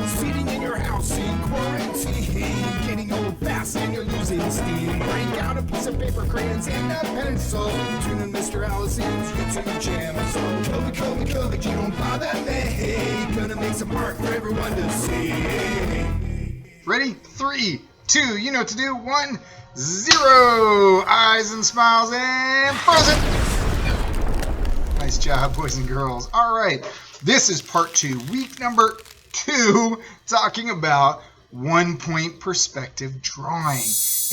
Sitting in your house in quarantine, getting old fast and you're losing steam. Break out a piece of paper, crayons, and a pencil. Tune in Mr. Allison's YouTube channel. So COVID, you don't bother me. Gonna make some art for everyone to see. Ready? 3, 2, you know what to do. 1, 0. Eyes and smiles and frozen. Nice job, boys and girls. All right, this is part 2, week number 2, talking about 1-point perspective drawing.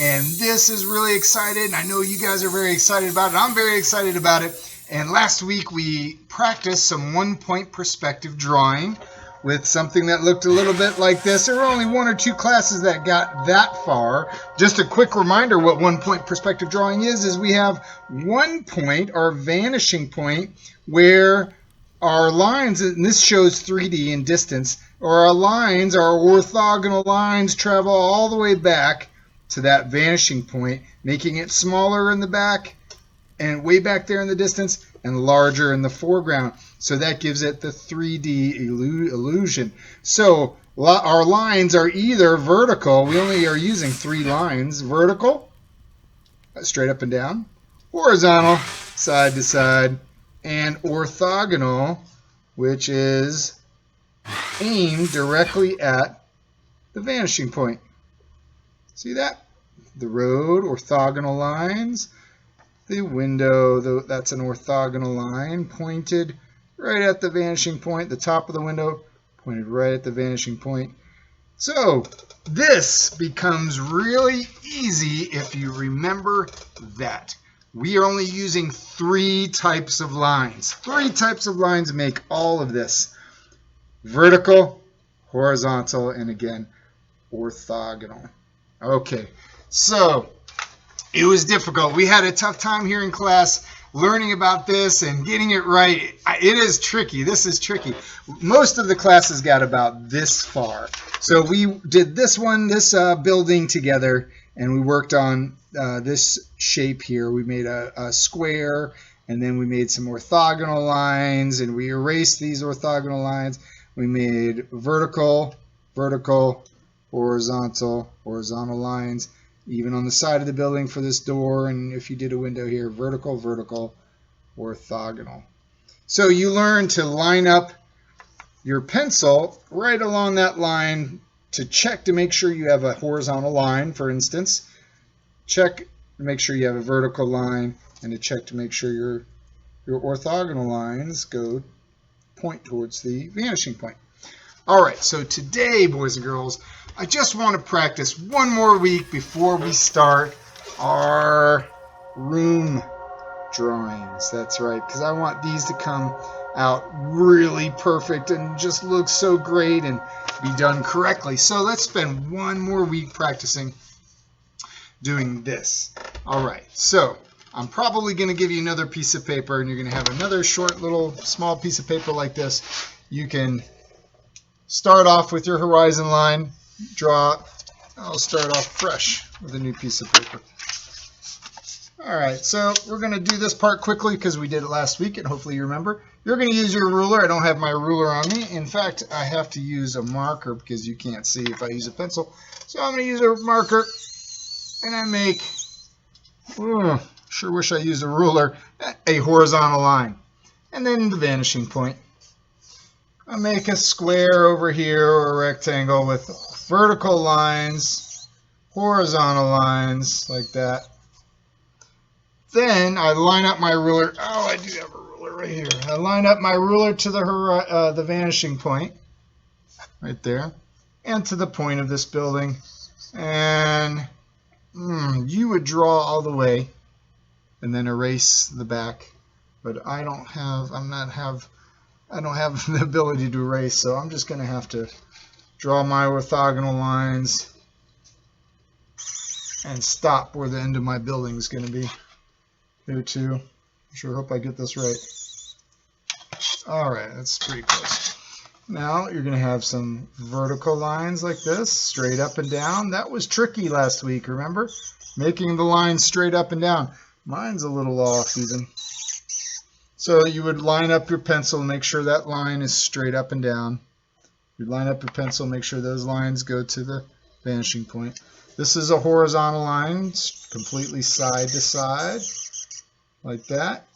And this is really exciting. I know you guys are very excited about it. I'm very excited about it. And last week we practiced some 1-point perspective drawing with something that looked a little bit like this. There were only 1 or 2 classes that got that far. Just a quick reminder what 1-point perspective drawing is we have 1 point, our vanishing point, where our lines, and this shows 3D in distance, or our lines, our orthogonal lines, travel all the way back to that vanishing point, making it smaller in the back and way back there in the distance and larger in the foreground. So that gives it the 3D illusion. So our lines are either vertical, we only are using 3 lines, vertical, straight up and down, horizontal, side to side, and orthogonal, which is aimed directly at the vanishing point. See that? The road, orthogonal lines. The window, that's an orthogonal line pointed right at the vanishing point. The top of the window pointed right at the vanishing point. So this becomes really easy if you remember that. We are only using 3 types of lines. 3 types of lines make all of this. Vertical, horizontal, and again, orthogonal. Okay, so it was difficult. We had a tough time here in class learning about this and getting it right. It is tricky. This is tricky. Most of the classes got about this far. So we did this one, this building together, and we worked on this shape here. We made a square, and then we made some orthogonal lines, and we erased these orthogonal lines. We made vertical, horizontal lines, even on the side of the building for this door, and if you did a window here, vertical, orthogonal. So you learn to line up your pencil right along that line to check to make sure you have a horizontal line, for instance. Check to make sure you have a vertical line, and to check to make sure your orthogonal lines point towards the vanishing point. All right, so today, boys and girls, I just want to practice one more week before we start our room drawings. That's right, because I want these to come out really perfect and just look so great and be done correctly. So let's spend one more week practicing doing this. All right, so I'm probably going to give you another piece of paper, and you're going to have another short little small piece of paper like this. You can start off with your horizon line, draw. I'll start off fresh with a new piece of paper. All right, so we're going to do this part quickly because we did it last week, and hopefully you remember. You're going to use your ruler. I don't have my ruler on me. In fact, I have to use a marker because you can't see if I use a pencil. So I'm going to use a marker, and I make, sure wish I used a ruler, a horizontal line. And then the vanishing point. I make a square over here or a rectangle with vertical lines, horizontal lines, like that. Then I line up my ruler. Oh, I do have a ruler right here. I line up my ruler to the vanishing point, right there, and to the point of this building. And you would draw all the way, and then erase the back. But I don't have the ability to erase, so I'm just going to have to draw my orthogonal lines and stop where the end of my building is going to be. Here too. Sure hope I get this right. All right, that's pretty close. Now you're going to have some vertical lines like this, straight up and down. That was tricky last week, remember? Making the lines straight up and down. Mine's a little off even. So you would line up your pencil, make sure that line is straight up and down. You line up your pencil, make sure those lines go to the vanishing point. This is a horizontal line, completely side to side, like that.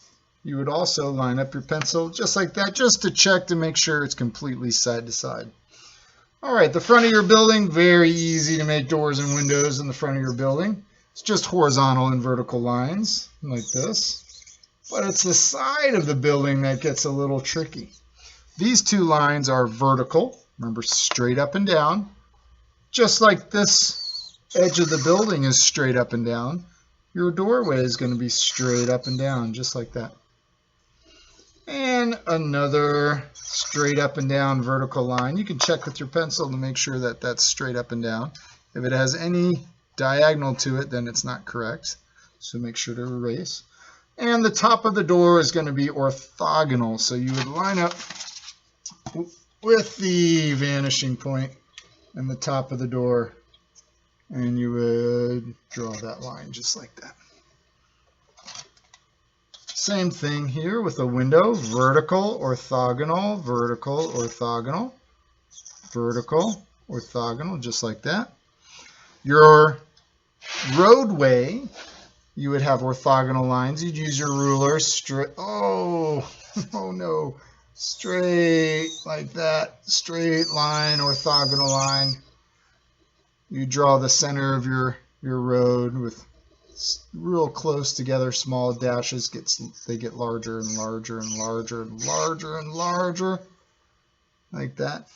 You would also line up your pencil just like that, just to check to make sure it's completely side to side. All right, the front of your building, very easy to make doors and windows in the front of your building. It's just horizontal and vertical lines, like this. But it's the side of the building that gets a little tricky. These two lines are vertical, remember, straight up and down. Just like this edge of the building is straight up and down, your doorway is going to be straight up and down, just like that. And another straight up and down vertical line. You can check with your pencil to make sure that that's straight up and down. If it has any diagonal to it, then it's not correct. So make sure to erase. And the top of the door is going to be orthogonal. So you would line up with the vanishing point and the top of the door, and you would draw that line just like that. Same thing here with a window, vertical, orthogonal, vertical, orthogonal, vertical, orthogonal, just like that. Your roadway, you would have orthogonal lines. You'd use your ruler, straight, oh no, straight like that, straight line, orthogonal line. You draw the center of your road with real close together small dashes. They get larger and larger and larger and larger and larger, like that.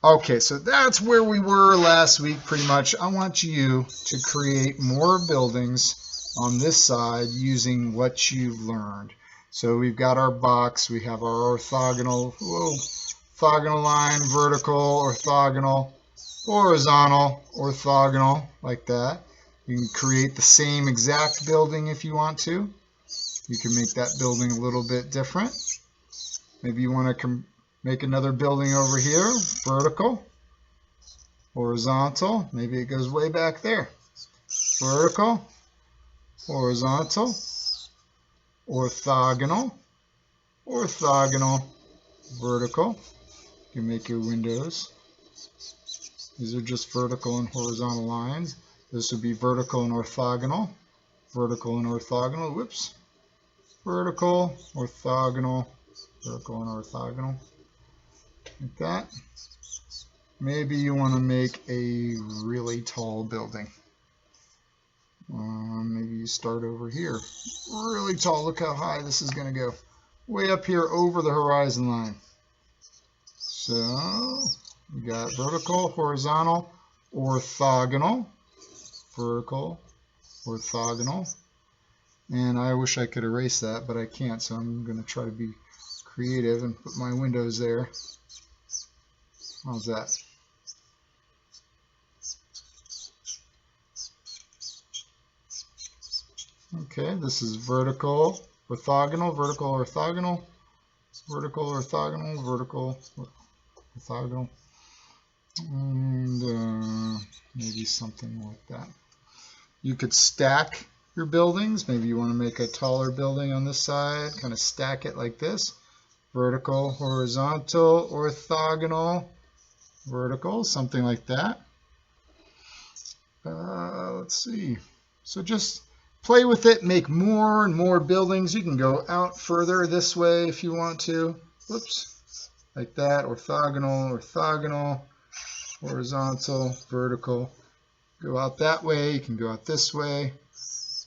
Okay, so that's where we were last week pretty much. I want you to create more buildings on this side using what you've learned. So we've got our box, we have our orthogonal, orthogonal line, vertical, orthogonal, horizontal, orthogonal, like that. You can create the same exact building if you want to. You can make that building a little bit different. Maybe you want to make another building over here, vertical, horizontal, maybe it goes way back there. Vertical, horizontal, orthogonal, orthogonal, vertical. You can make your windows. These are just vertical and horizontal lines. This would be vertical and orthogonal, vertical and orthogonal, whoops, vertical, orthogonal, vertical and orthogonal, like that. Maybe you want to make a really tall building. Maybe you start over here, really tall. Look how high this is going to go, way up here over the horizon line. So you got vertical, horizontal, orthogonal, vertical, orthogonal, and I wish I could erase that, but I can't, so I'm going to try to be creative and put my windows there. How's that? Okay, this is vertical, orthogonal, vertical, orthogonal, vertical, orthogonal, vertical, orthogonal, and maybe something like that. You could stack your buildings. Maybe you want to make a taller building on this side, kind of stack it like this. Vertical, horizontal, orthogonal, vertical, something like that. Let's see. So just play with it, make more and more buildings. You can go out further this way if you want to. Whoops. Like that. Orthogonal, orthogonal, horizontal, vertical. Go out that way. You can go out this way.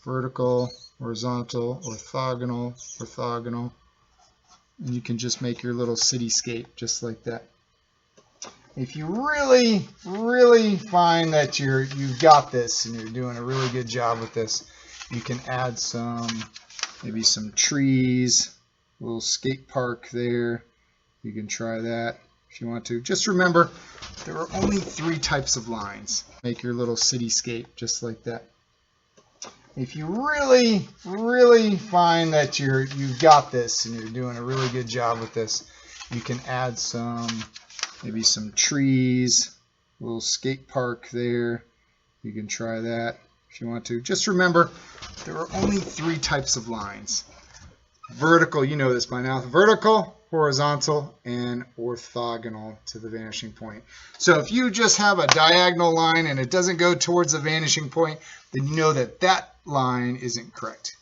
Vertical, horizontal, orthogonal, orthogonal. And you can just make your little cityscape just like that. If you really find that you've got this and you're doing a really good job with this, you can add maybe some trees, a little skate park there. You can try that if you want to. Just remember, there are only 3 types of lines. Make your little cityscape just like that. If you really find that you've got this and you're doing a really good job with this, you can add maybe some trees, a little skate park there. You can try that if you want to. Just remember, there are only 3 types of lines. vertical, you know this by now, vertical, horizontal, and orthogonal to the vanishing point. So if you just have a diagonal line and it doesn't go towards the vanishing point, then you know that that line isn't correct.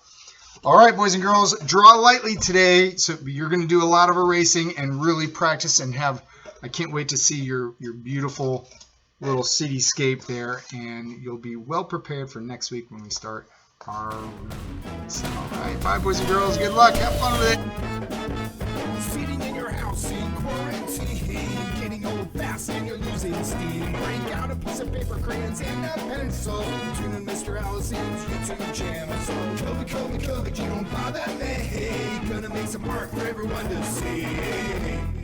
All right, boys and girls, draw lightly today. So you're going to do a lot of erasing and really practice and have, I can't wait to see your beautiful little cityscape there, and you'll be well prepared for next week when we start our routines. All right, bye, boys and girls. Good luck. Have fun with it. Sitting in your house in quarantine, getting old fast and you're losing steam. Break out a piece of paper, crayons, and a pencil. Tune in Mr. Allison's YouTube channel. So COVID, you don't bother me. Gonna make some art for everyone to see.